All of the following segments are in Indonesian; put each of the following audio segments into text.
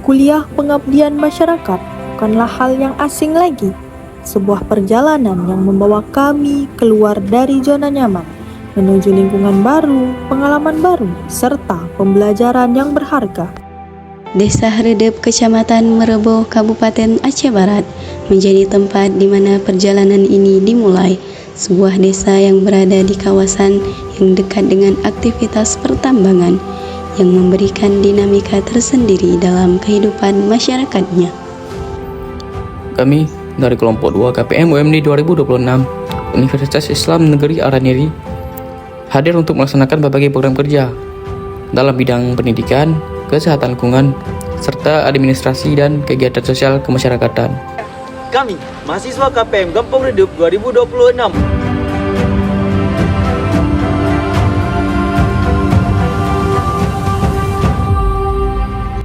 kuliah pengabdian masyarakat bukanlah hal yang asing lagi. Sebuah perjalanan yang membawa kami keluar dari zona nyaman, menuju lingkungan baru, pengalaman baru, serta pembelajaran yang berharga. Desa Redep, Kecamatan Merebo, Kabupaten Aceh Barat menjadi tempat di mana perjalanan ini dimulai. Sebuah desa yang berada di kawasan yang dekat dengan aktivitas pertambangan yang memberikan dinamika tersendiri dalam kehidupan masyarakatnya. Kami dari kelompok 2 KPM UMD 2026 Universitas Islam Negeri Araniri hadir untuk melaksanakan berbagai program kerja dalam bidang pendidikan, kesehatan lingkungan, serta administrasi dan kegiatan sosial kemasyarakatan. Kami, mahasiswa KPM Kampung Redep 2026.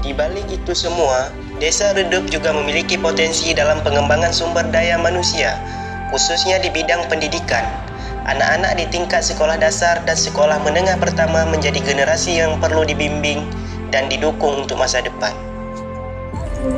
Di balik itu semua, Desa Redep juga memiliki potensi dalam pengembangan sumber daya manusia, khususnya di bidang pendidikan. Anak-anak di tingkat sekolah dasar dan sekolah menengah pertama menjadi generasi yang perlu dibimbing dan didukung untuk masa depan.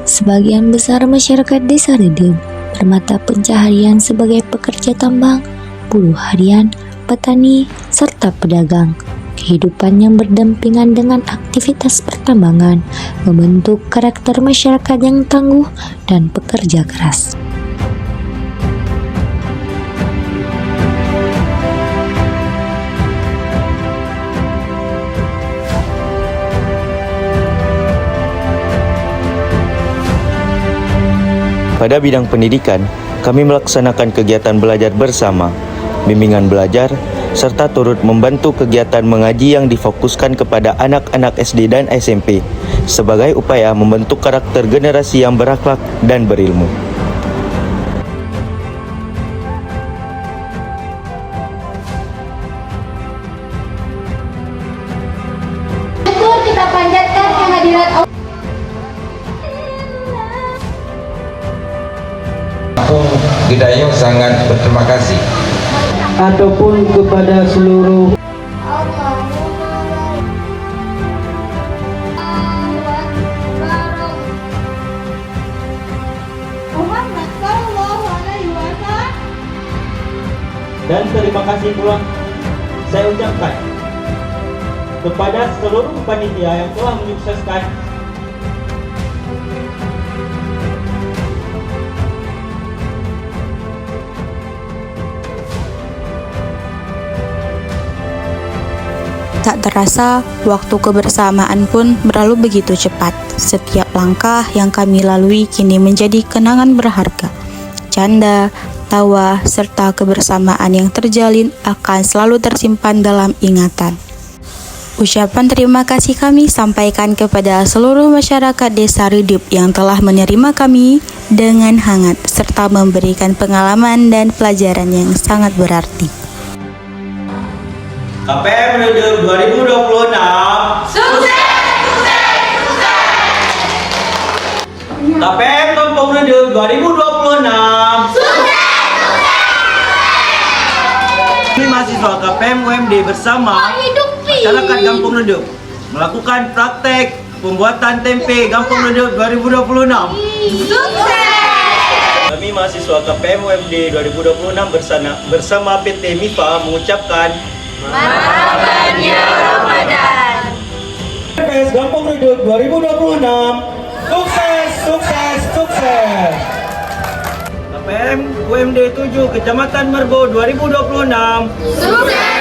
Sebagian besar masyarakat Desa Redep bermata pencaharian sebagai pekerja tambang, buruh harian, petani, serta pedagang. Kehidupan yang berdampingan dengan aktivitas pertambangan membentuk karakter masyarakat yang tangguh dan pekerja keras. Pada bidang pendidikan, kami melaksanakan kegiatan belajar bersama, bimbingan belajar, serta turut membantu kegiatan mengaji yang difokuskan kepada anak-anak SD dan SMP sebagai upaya membentuk karakter generasi yang berakhlak dan berilmu. Kita panjatkan kehadiran Allah. Hidayah sangat berterima kasih Ataupun kepada seluruh dan terima kasih pula saya ucapkan kepada seluruh panitia yang telah menyukseskan Tak terasa, waktu kebersamaan pun berlalu begitu cepat. Setiap langkah yang kami lalui kini menjadi kenangan berharga. Canda, tawa, serta kebersamaan yang terjalin akan selalu tersimpan dalam ingatan. Ucapan terima kasih kami sampaikan kepada seluruh masyarakat Desa Redep yang telah menerima kami dengan hangat, serta memberikan pengalaman dan pelajaran yang sangat berarti. KPM Redep 2026 Sukses! Sukses! Sukses! KPM Kampung Redep 2026 Sukses! Kami mahasiswa KPM UMD bersama masyarakat Kampung Redep melakukan praktek pembuatan tempe Kampung Redep 2026. Sukses! Kami mahasiswa KPM UMD 2026 bersama PT MIFA mengucapkan Marhaban ya Ramadan. KPS Kampung Redep 2026 sukses, sukses, sukses. KPM UMD 7 Kecamatan Merebo 2026 Sukses!